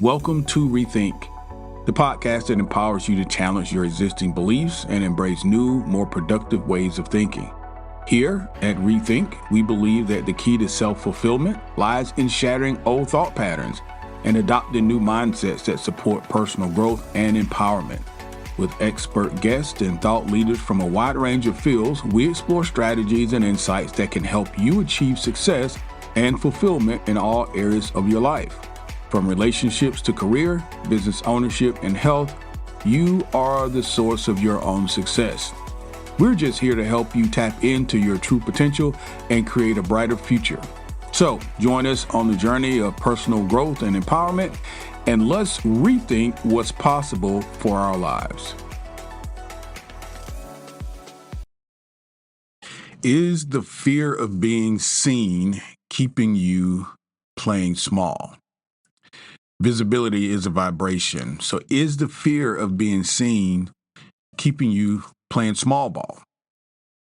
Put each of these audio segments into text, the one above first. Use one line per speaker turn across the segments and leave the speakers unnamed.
Welcome to Rethink, the podcast that empowers you to challenge your existing beliefs and embrace new, more productive ways of thinking. Here at Rethink, we believe that the key to self-fulfillment lies in shattering old thought patterns and adopting new mindsets that support personal growth and empowerment. With expert guests and thought leaders from a wide range of fields, we explore strategies and insights that can help you achieve success and fulfillment in all areas of your life. From relationships to career, business ownership, and health, you are the source of your own success. We're just here to help you tap into your true potential and create a brighter future. So join us on the journey of personal growth and empowerment, and let's rethink what's possible for our lives. Is the fear of being seen keeping you playing small? Visibility is a vibration. So is the fear of being seen keeping you playing small ball?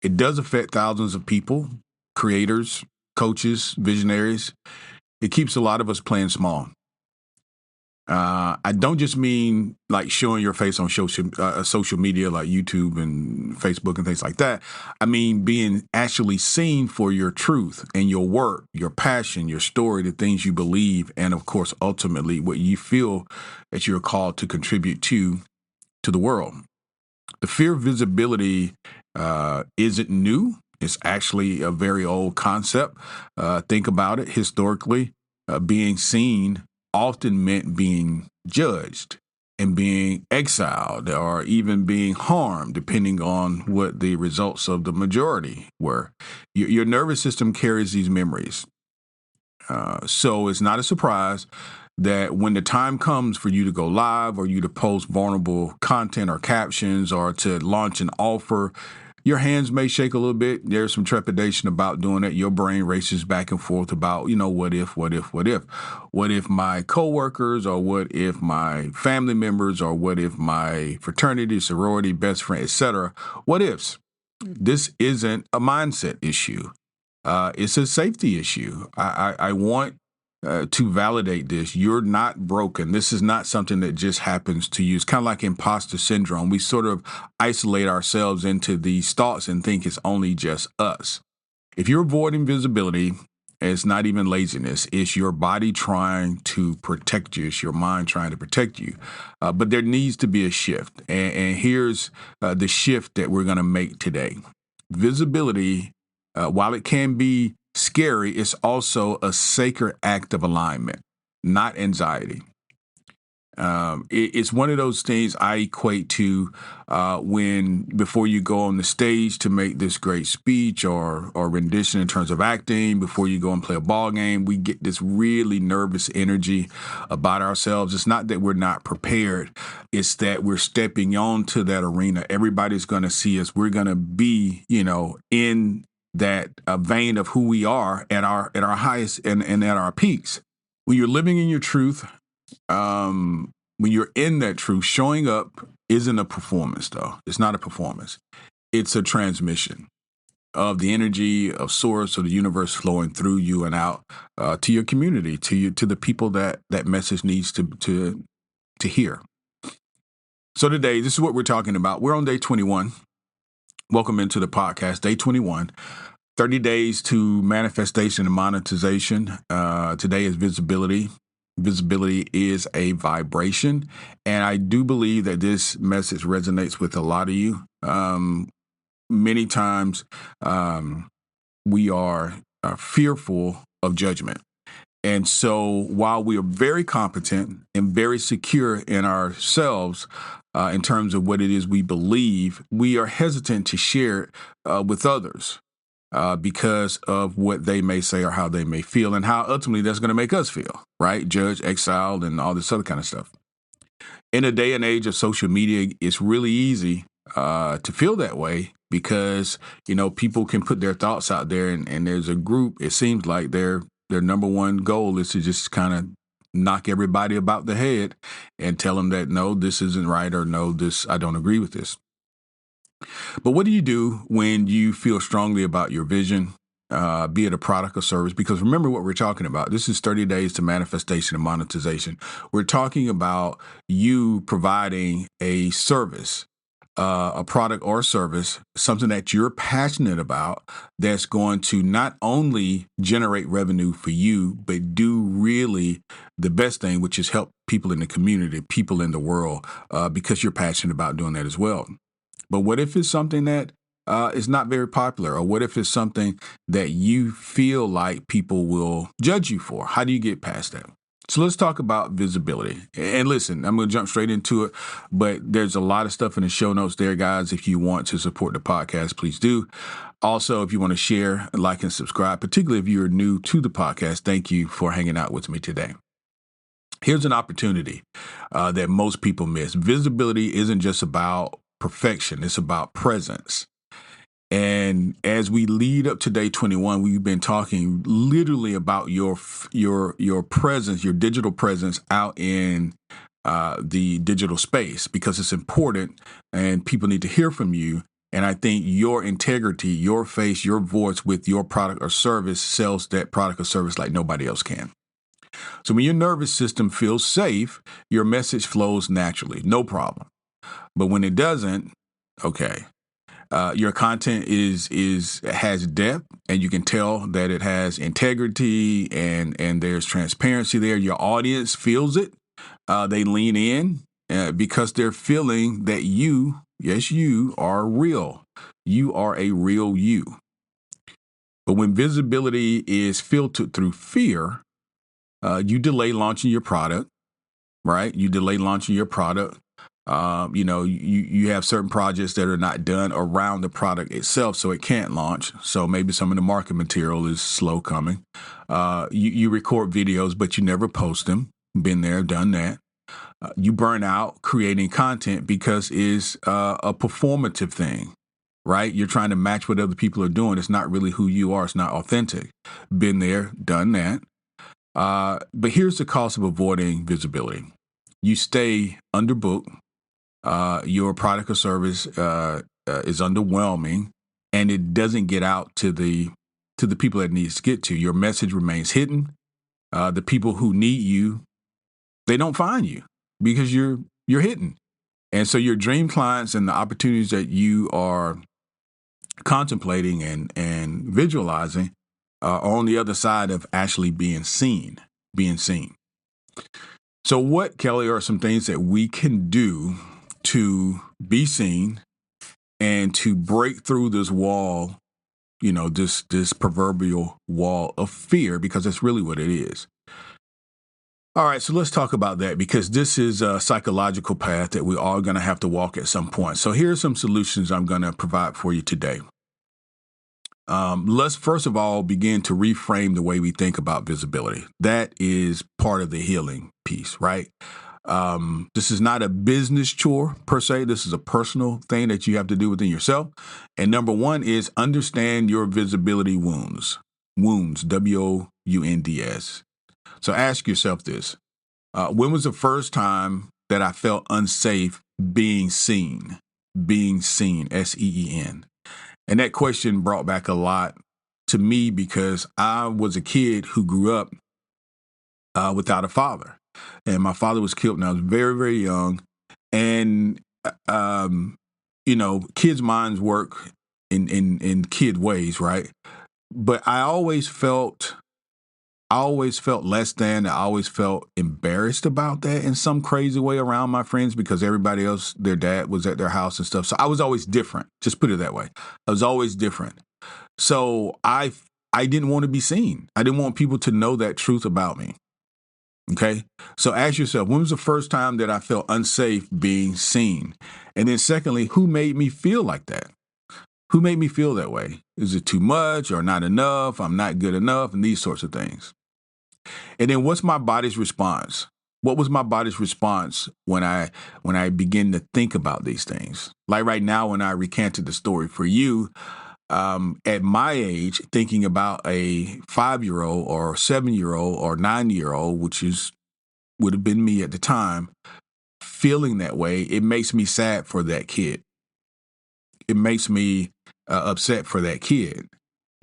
It does affect thousands of people, creators, coaches, visionaries. It keeps a lot of us playing small. I don't just mean like showing your face on social media like YouTube and Facebook and things like that. I mean being actually seen for your truth and your work, your passion, your story, the things you believe, and of course, ultimately what you feel that you're called to contribute to the world. The fear of visibility isn't new. It's actually a very old concept. Think about it. Historically, being seen often meant being judged and being exiled or even being harmed, depending on what the results of the majority were. Your nervous system carries these memories. So it's not a surprise that when the time comes for you to go live or you to post vulnerable content or captions or to launch an offer, your hands may shake a little bit. There's some trepidation about doing it. Your brain races back and forth about, what if? What if my coworkers, or what if my family members, or what if my fraternity, sorority, best friend, etc.? What ifs? This isn't a mindset issue. It's a safety issue. I want to validate this. You're not broken. This is not something that just happens to you. It's kind of like imposter syndrome. We sort of isolate ourselves into these thoughts and think it's only just us. If you're avoiding visibility, it's not even laziness. It's your body trying to protect you. It's your mind trying to protect you. But there needs to be a shift. And here's the shift that we're going to make today. Visibility, while it can be scary, it's also a sacred act of alignment, not anxiety. It's one of those things I equate to when before you go on the stage to make this great speech or rendition in terms of acting, before you go and play a ball game, we get this really nervous energy about ourselves. It's not that we're not prepared. It's that we're stepping onto that arena. Everybody's going to see us. We're going to be, in that vein of who we are at our highest and at our peaks. When you're living in your truth, when you're in that truth, showing up isn't a performance, though. It's not a performance. It's a transmission of the energy of source or the universe flowing through you and out to your community, to the people that message needs to hear. So today, this is what we're talking about. We're on day 21. Welcome into the podcast, day 21. 30 days to manifestation and monetization. Today is visibility. Visibility is a vibration. And I do believe that this message resonates with a lot of you. Many times we are fearful of judgment. And so while we are very competent and very secure in ourselves in terms of what it is we believe, we are hesitant to share it with others. Because of what they may say or how they may feel and how ultimately that's going to make us feel, right? Judged, exiled, and all this other kind of stuff. In a day and age of social media, it's really easy to feel that way because, people can put their thoughts out there and there's a group, it seems like their number one goal is to just kind of knock everybody about the head and tell them that, no, this isn't right, or no, I don't agree with this. But what do you do when you feel strongly about your vision, be it a product or service, because remember what we're talking about. This is 30 days to manifestation and monetization. We're talking about you providing a service, a product or service, something that you're passionate about, that's going to not only generate revenue for you, but do really the best thing, which is help people in the community, people in the world, because you're passionate about doing that as well. But what if it's something that is not very popular? Or what if it's something that you feel like people will judge you for? How do you get past that? So let's talk about visibility. And listen, I'm going to jump straight into it, but there's a lot of stuff in the show notes there, guys. If you want to support the podcast, please do. Also, if you want to share, like, and subscribe, particularly if you're new to the podcast, thank you for hanging out with me today. Here's an opportunity that most people miss. Visibility isn't just about perfection. It's about presence. And as we lead up to day 21, we've been talking literally about your presence, your digital presence out in the digital space, because it's important and people need to hear from you. And I think your integrity, your face, your voice with your product or service sells that product or service like nobody else can. So when your nervous system feels safe, your message flows naturally, no problem. But when it doesn't, okay. Your content has depth, and you can tell that it has integrity and there's transparency there. Your audience feels it. They lean in because they're feeling that you are real. You are a real you. But when visibility is filtered through fear, you delay launching your product, right? You delay launching your product. You have certain projects that are not done around the product itself, so it can't launch. So maybe some of the market material is slow coming. You record videos, but you never post them. Been there, done that. You burn out creating content because it's a performative thing, right? You're trying to match what other people are doing. It's not really who you are. It's not authentic. Been there, done that. But here's the cost of avoiding visibility. You stay underbooked. Your product or service is underwhelming, and it doesn't get out to the people that it needs to get to. Your message remains hidden. The people who need you, they don't find you because you're hidden. And so your dream clients and the opportunities that you are contemplating and visualizing are on the other side of actually being seen. So what, Kelly, are some things that we can do to be seen and to break through this wall, this proverbial wall of fear, because that's really what it is? All right, so let's talk about that, because this is a psychological path that we're all going to have to walk at some point. So here are some solutions I'm going to provide for you today. Let's first of all begin to reframe the way we think about visibility. That is part of the healing piece, right? This is not a business chore per se. This is a personal thing that you have to do within yourself. And number one is understand your visibility wounds. Wounds, WOUNDS. So ask yourself this. When was the first time that I felt unsafe being seen? Being seen, SEEN. And that question brought back a lot to me, because I was a kid who grew up without a father. And my father was killed when I was very, very young. And, kids' minds work in kid ways, right? But I always felt less than. I always felt embarrassed about that in some crazy way around my friends, because everybody else, their dad was at their house and stuff. So I was always different. Just put it that way. I was always different. So I didn't want to be seen. I didn't want people to know that truth about me. Okay. So ask yourself, when was the first time that I felt unsafe being seen? And then secondly, who made me feel like that? Who made me feel that way? Is it too much or not enough? I'm not good enough, and these sorts of things. And then what's my body's response? What was my body's response when I begin to think about these things? Like right now, when I recanted the story for you, at my age, thinking about a 5-year-old or 7-year-old or 9-year-old, would have been me at the time, feeling that way, it makes me sad for that kid. It makes me upset for that kid.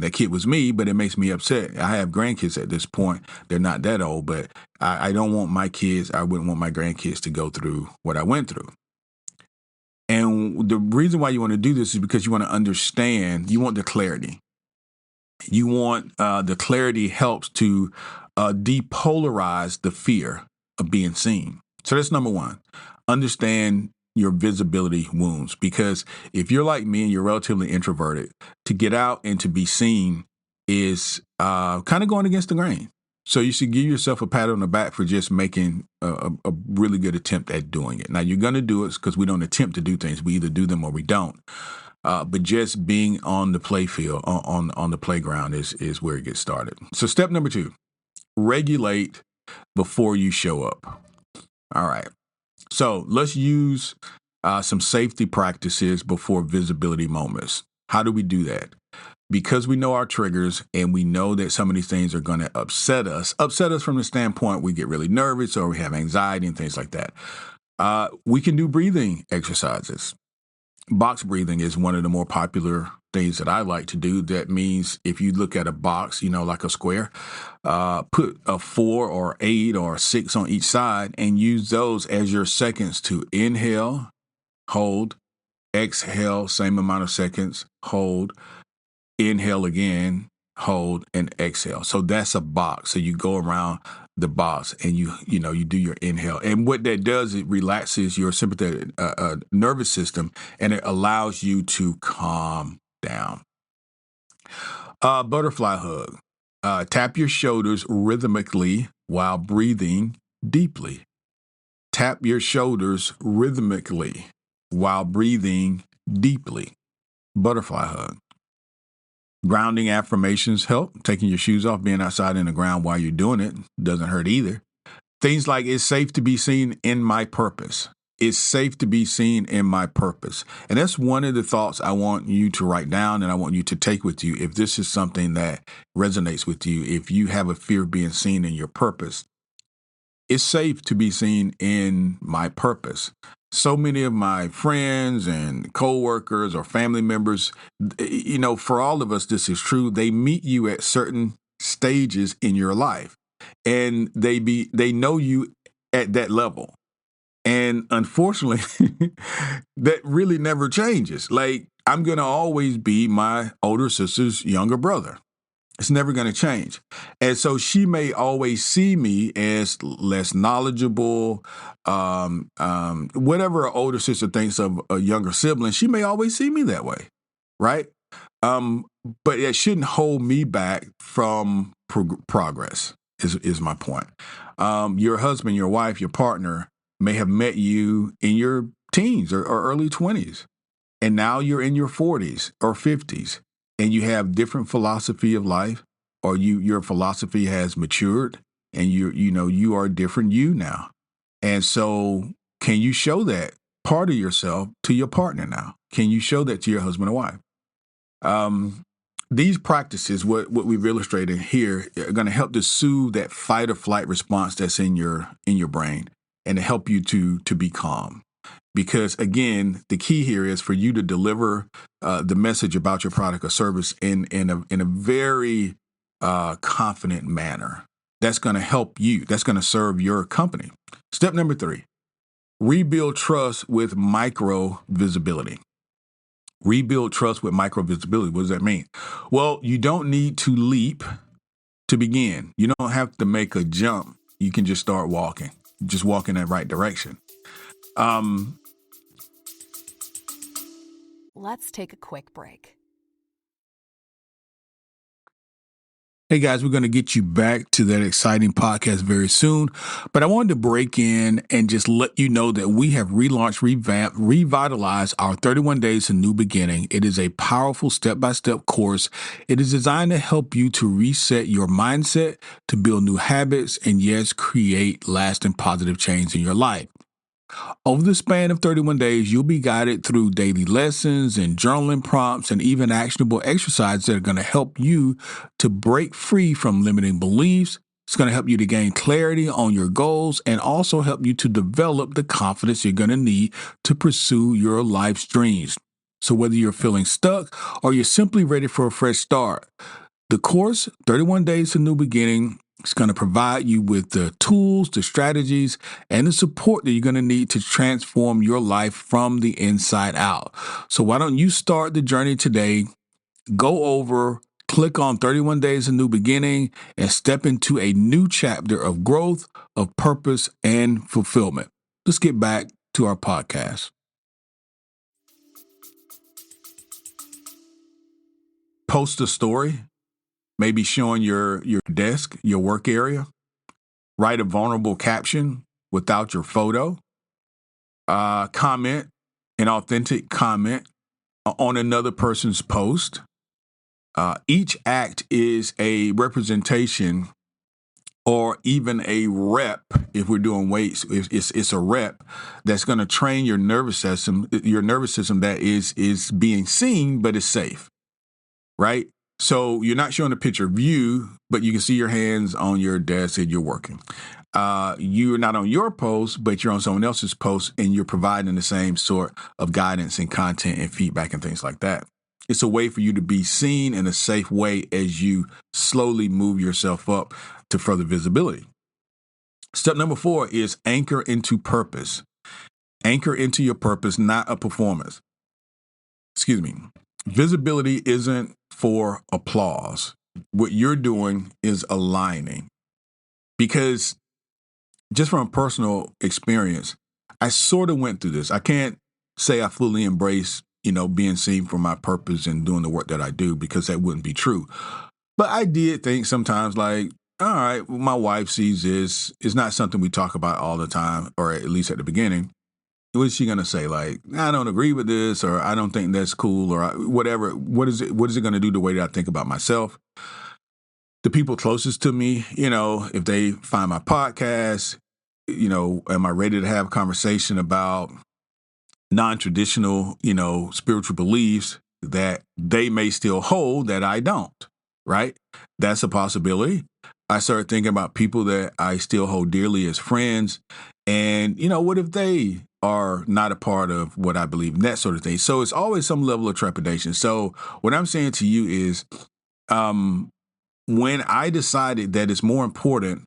That kid was me, but it makes me upset. I have grandkids at this point. They're not that old, but I don't want my kids, I wouldn't want my grandkids to go through what I went through. And the reason why you want to do this is because you want to understand, you want the clarity. You want the clarity helps to depolarize the fear of being seen. So that's number one. Understand your visibility wounds, because if you're like me and you're relatively introverted, to get out and to be seen is kind of going against the grain. So you should give yourself a pat on the back for just making a really good attempt at doing it. Now, you're going to do it because we don't attempt to do things. We either do them or we don't. But just being on the play field, on the playground is where it gets started. So step number 2, regulate before you show up. All right. So let's use some safety practices before visibility moments. How do we do that? Because we know our triggers and we know that some of these things are going to upset us from the standpoint we get really nervous or we have anxiety and things like that. We can do breathing exercises. Box breathing is one of the more popular things that I like to do. That means if you look at a box, like a square, put a 4 or 8 or 6 on each side and use those as your seconds to inhale, hold, exhale, same amount of seconds, hold, inhale again, hold, and exhale. So that's a box. So you go around the box and you do your inhale. And what that does, it relaxes your sympathetic nervous system and it allows you to calm down. Butterfly hug. Tap your shoulders rhythmically while breathing deeply. Tap your shoulders rhythmically while breathing deeply. Butterfly hug. Grounding affirmations help. Taking your shoes off, being outside in the ground while you're doing it doesn't hurt either. Things like, it's safe to be seen in my purpose. It's safe to be seen in my purpose. And that's one of the thoughts I want you to write down and I want you to take with you. If this is something that resonates with you, if you have a fear of being seen in your purpose, it's safe to be seen in my purpose. So many of my friends and coworkers or family members, for all of us, this is true. They meet you at certain stages in your life and they know you at that level. And unfortunately, that really never changes. Like, I'm going to always be my older sister's younger brother. It's never going to change. And so she may always see me as less knowledgeable, whatever an older sister thinks of a younger sibling, she may always see me that way, right? But it shouldn't hold me back from progress, is my point. Your husband, your wife, your partner may have met you in your teens or early 20s, and now you're in your 40s or 50s. And you have different philosophy of life, or your philosophy has matured, and you are different you now. And so, can you show that part of yourself to your partner now? Can you show that to your husband or wife? These practices, what we've illustrated here, are going to help to soothe that fight or flight response that's in your brain, and to help you to be calm. Because again, the key here is for you to deliver the message about your product or service in a very confident manner. That's going to help you. That's going to serve your company. Step number 3, rebuild trust with micro visibility. Rebuild trust with micro visibility. What does that mean? Well, you don't need to leap to begin. You don't have to make a jump. You can just start walking. Just walk in that right direction.
Let's take a quick break.
Hey guys, we're going to get you back to that exciting podcast very soon. But I wanted to break in and just let you know that we have relaunched, revamped, revitalized our 31 Days to New Beginning. It is a powerful step-by-step course. It is designed to help you to reset your mindset, to build new habits, and yes, create lasting positive change in your life. Over the span of 31 days, you'll be guided through daily lessons and journaling prompts and even actionable exercises that are going to help you to break free from limiting beliefs. It's going to help you to gain clarity on your goals and also help you to develop the confidence you're going to need to pursue your life's dreams. So whether you're feeling stuck or you're simply ready for a fresh start, the course, 31 Days to New Beginning, is going to provide you with the tools, the strategies, and the support that you're going to need to transform your life from the inside out. So why don't you start the journey today? Go over, click on 31 Days of New Beginning, and step into a new chapter of growth, of purpose, and fulfillment. Let's get back to our podcast. Post a story, maybe showing your desk, your work area. Write a vulnerable caption without your photo. Comment, an authentic comment on another person's post. Each act is a representation or even a rep. If we're doing weights, it's a rep that's going to train your nervous system that is being seen, but is safe, right? So you're not showing a picture of you, but you can see your hands on your desk and you're working. You're not on your post, but you're on someone else's post, and you're providing the same sort of guidance and content and feedback and things like that. It's a way for you to be seen in a safe way as you slowly move yourself up to further visibility. Step number 4 is anchor into purpose. Anchor into your purpose, not a performance. Excuse me. Visibility isn't for applause. What you're doing is aligning. Because just from a personal experience, I sort of went through this. I can't say I fully embrace, being seen for my purpose and doing the work that I do, because that wouldn't be true. But I did think sometimes, like, all right, my wife sees this. It's not something we talk about all the time, or at least at the beginning. What is she going to say? Like, I don't agree with this, or I don't think that's cool, or whatever. What is it going to do to the way that I think about myself? The people closest to me, if they find my podcast, am I ready to have a conversation about non-traditional, spiritual beliefs that they may still hold that I don't, right? That's a possibility. I started thinking about people that I still hold dearly as friends. And, what if they are not a part of what I believe, and that sort of thing. So it's always some level of trepidation. So what I'm saying to you is, when I decided that it's more important,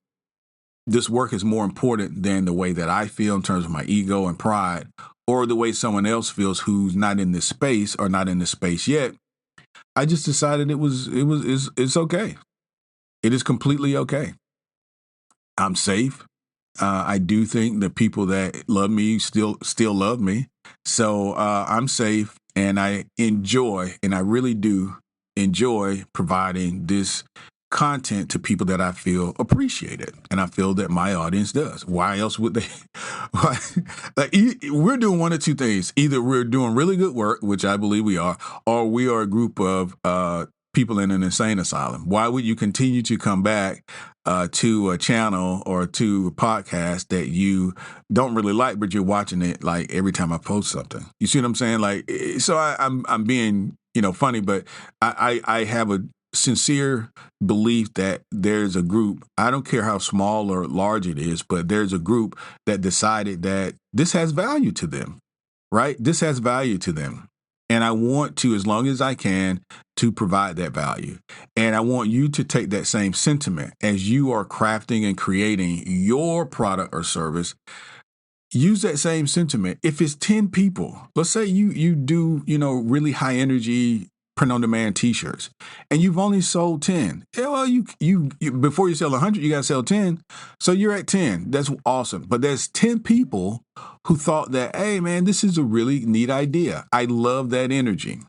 this work is more important than the way that I feel in terms of my ego and pride, or the way someone else feels who's not in this space or not in this space yet, I just decided it's okay. It is completely okay. I'm safe. I do think the people that love me still love me. So I'm safe, and I really do enjoy providing this content to people that I feel appreciate it, and I feel that my audience does. Why else would they? We're doing one of two things. Either we're doing really good work, which I believe we are, or we are a group of people in an insane asylum. Why would you continue to come back to a channel or to a podcast that you don't really like, but you're watching it like every time I post something? You see what I'm saying? Like, so I'm being funny, but I have a sincere belief that there's a group, I don't care how small or large it is, but there's a group that decided that this has value to them, right? This has value to them. And I want to, as long as I can, to provide that value. And I want you to take that same sentiment as you are crafting and creating your product or service. Use that same sentiment. If it's 10 people, let's say you do, really high energy print on demand t-shirts, and you've only sold 10. Yeah, well, you before you sell 100, you got to sell 10. So you're at 10. That's awesome. But there's 10 people who thought that, hey man, this is a really neat idea. I love that energy.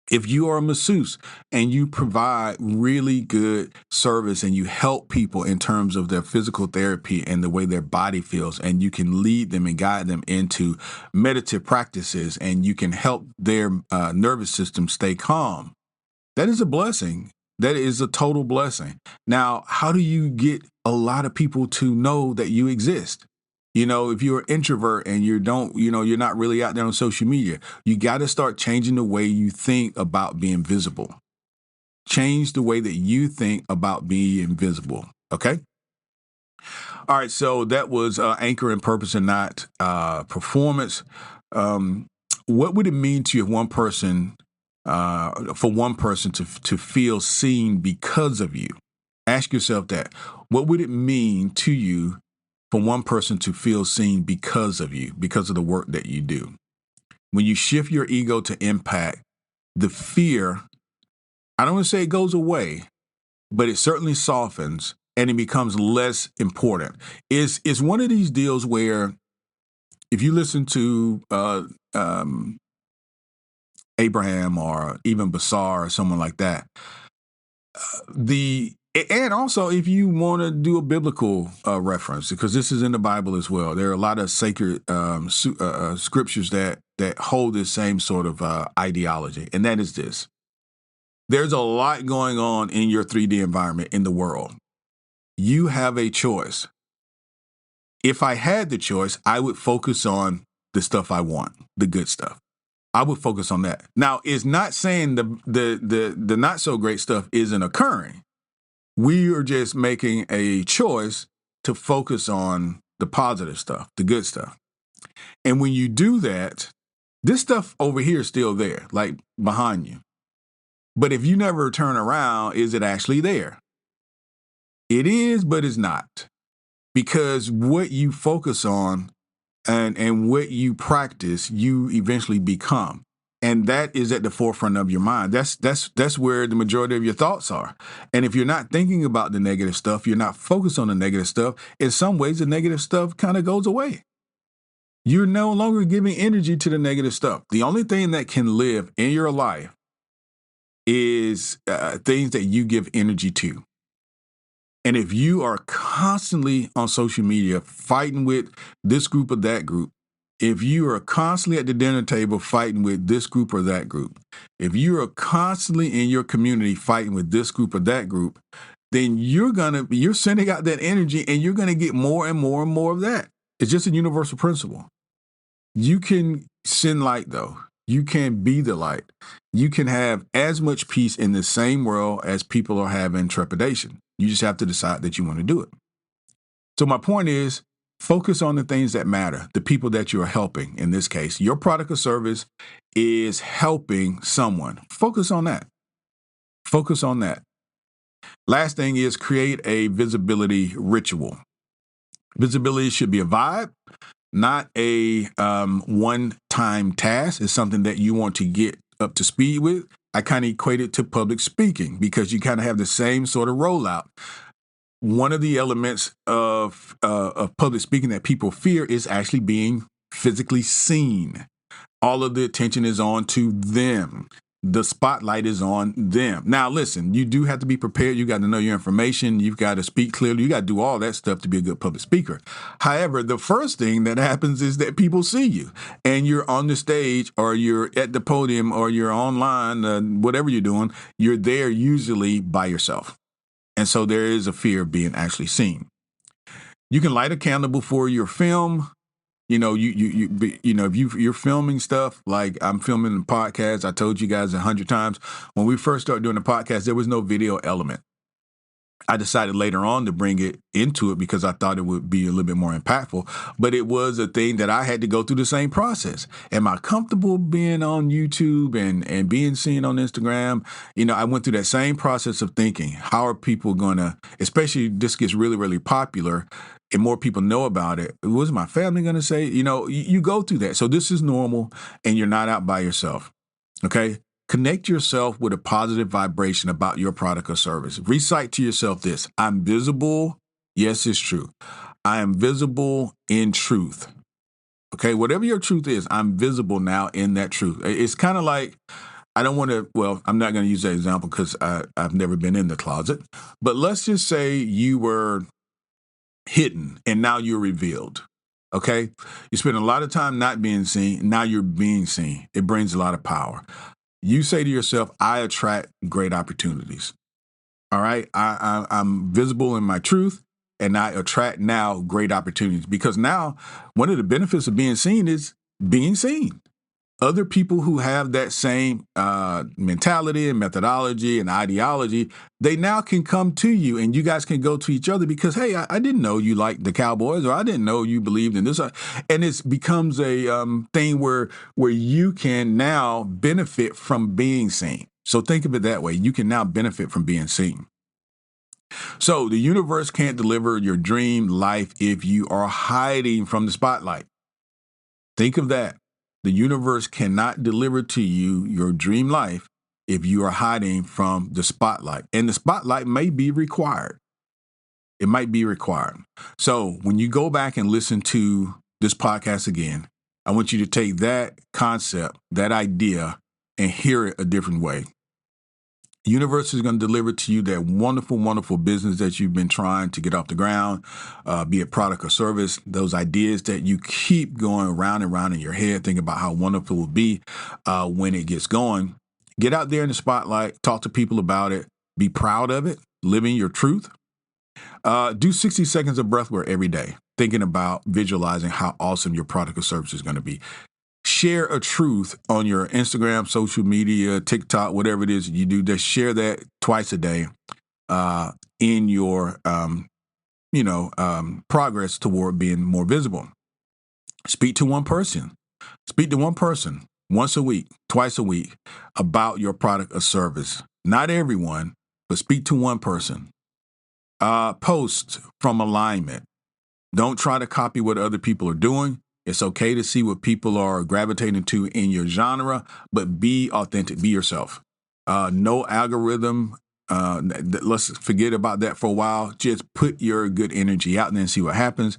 If you are a masseuse and you provide really good service and you help people in terms of their physical therapy and the way their body feels, and you can lead them and guide them into meditative practices, and you can help their nervous system stay calm, that is a blessing. That is a total blessing. Now, how do you get a lot of people to know that you exist? If you're an introvert and you're not really out there on social media, you got to start changing the way you think about being visible. Change the way that you think about being visible. Okay. All right. So that was anchor and purpose and not performance. what would it mean to you if one person, for one person to feel seen because of you? Ask yourself that. What would it mean to you for one person to feel seen because of you, because of the work that you do? When you shift your ego to impact, the fear, I don't want to say it goes away, but it certainly softens and it becomes less important. It's one of these deals where if you listen to Abraham or even Basar or someone like that, and also if you want to do a biblical reference, because this is in the Bible as well, there are a lot of sacred scriptures that hold this same sort of ideology, and that is this: there's a lot going on in your 3D environment in the world. You have a choice. If I had the choice, I would focus on the stuff I want, the good stuff. I would focus on that. Now, it's not saying the not so great stuff isn't occurring. We are just making a choice to focus on the positive stuff, the good stuff. And when you do that, this stuff over here is still there, like behind you. But if you never turn around, is it actually there? It is, but it's not. Because what you focus on and what you practice, you eventually become. And that is at the forefront of your mind. That's where the majority of your thoughts are. And if you're not thinking about the negative stuff, you're not focused on the negative stuff, in some ways the negative stuff kind of goes away. You're no longer giving energy to the negative stuff. The only thing that can live in your life is things that you give energy to. And if you are constantly on social media fighting with this group or that group, if you are constantly at the dinner table fighting with this group or that group, if you are constantly in your community fighting with this group or that group, then you're sending out that energy and you're going to get more and more and more of that. It's just a universal principle. You can send light though. You can be the light. You can have as much peace in the same world as people are having trepidation. You just have to decide that you want to do it. So my point is, focus on the things that matter, the people that you are helping. In this case, your product or service is helping someone. Focus on that. Focus on that. Last thing is create a visibility ritual. Visibility should be a vibe, not a one-time task. It's something that you want to get up to speed with. I kind of equate it to public speaking because you kind of have the same sort of rollout. One of the elements of public speaking that people fear is actually being physically seen. All of the attention is on to them. The spotlight is on them. Now, listen, you do have to be prepared. You got to know your information. You've got to speak clearly. You got to do all that stuff to be a good public speaker. However, the first thing that happens is that people see you and you're on the stage or you're at the podium or you're online, whatever you're doing, you're there usually by yourself. And so there is a fear of being actually seen. You can light a candle before your film. You know, if you're filming stuff like I'm filming a podcast, I told you guys 100 times, when we first started doing the podcast, there was no video element. I decided later on to bring it into it because I thought it would be a little bit more impactful, but it was a thing that I had to go through the same process. Am I comfortable being on YouTube and being seen on Instagram? You know, I went through that same process of thinking, how are people going to, especially this gets really, really popular and more people know about it. What was my family going to say? You know, you go through that. So this is normal and you're not out by yourself. Okay. Connect yourself with a positive vibration about your product or service. Recite to yourself this: I'm visible. Yes, it's true. I am visible in truth. Okay, whatever your truth is, I'm visible now in that truth. It's kind of like, I don't want to, well, I'm not going to use that example because I've never been in the closet. But let's just say you were hidden and now you're revealed. Okay, you spend a lot of time not being seen. Now you're being seen. It brings a lot of power. You say to yourself, I attract great opportunities. All right. I'm visible in my truth and I attract now great opportunities because now one of the benefits of being seen is being seen. Other people who have that same mentality and methodology and ideology, they now can come to you and you guys can go to each other because, hey, I didn't know you liked the Cowboys, or I didn't know you believed in this. And it becomes a thing where you can now benefit from being seen. So think of it that way. You can now benefit from being seen. So the universe can't deliver your dream life if you are hiding from the spotlight. Think of that. The universe cannot deliver to you your dream life if you are hiding from the spotlight. And the spotlight may be required. It might be required. So when you go back and listen to this podcast again, I want you to take that concept, that idea, and hear it a different way. The universe is going to deliver to you that wonderful, wonderful business that you've been trying to get off the ground, be it product or service, those ideas that you keep going round and round in your head, thinking about how wonderful it will be when it gets going. Get out there in the spotlight, talk to people about it, be proud of it, living your truth. Do 60 seconds of breath work every day, thinking about visualizing how awesome your product or service is going to be. Share a truth on your Instagram, social media, TikTok, whatever it is you do. Just share that twice a day in your, progress toward being more visible. Speak to one person. Speak to one person once a week, twice a week about your product or service. Not everyone, but speak to one person. Post from alignment. Don't try to copy what other people are doing. It's okay to see what people are gravitating to in your genre, but be authentic, be yourself. No algorithm. Let's forget about that for a while. Just put your good energy out there and see what happens.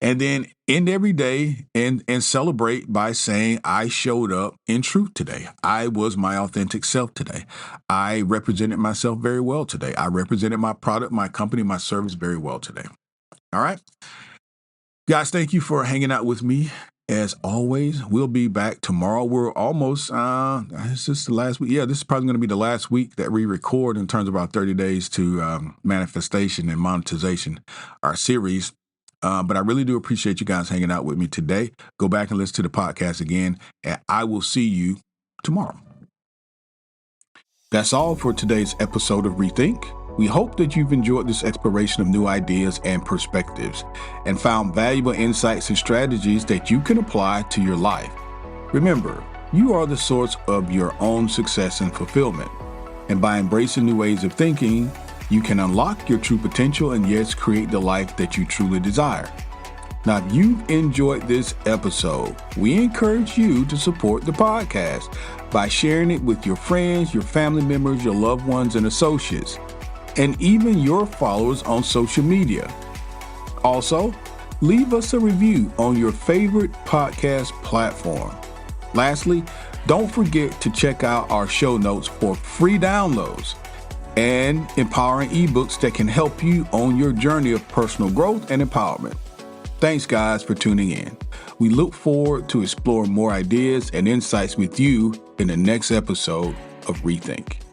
And then end every day and celebrate by saying, I showed up in truth today. I was my authentic self today. I represented myself very well today. I represented my product, my company, my service very well today. All right. Guys, thank you for hanging out with me. As always, we'll be back tomorrow. We're almost, is this the last week? Yeah, this is probably going to be the last week that we record in terms of our 30 days to manifestation and monetization, our series. But I really do appreciate you guys hanging out with me today. Go back and listen to the podcast again, and I will see you tomorrow. That's all for today's episode of Rethink. We hope that you've enjoyed this exploration of new ideas and perspectives and found valuable insights and strategies that you can apply to your life. Remember, you are the source of your own success and fulfillment. And by embracing new ways of thinking, you can unlock your true potential and yes, create the life that you truly desire. Now, if you've enjoyed this episode, we encourage you to support the podcast by sharing it with your friends, your family members, your loved ones, and associates, and even your followers on social media. Also, leave us a review on your favorite podcast platform. Lastly, don't forget to check out our show notes for free downloads and empowering ebooks that can help you on your journey of personal growth and empowerment. Thanks, guys, for tuning in. We look forward to exploring more ideas and insights with you in the next episode of Rethink.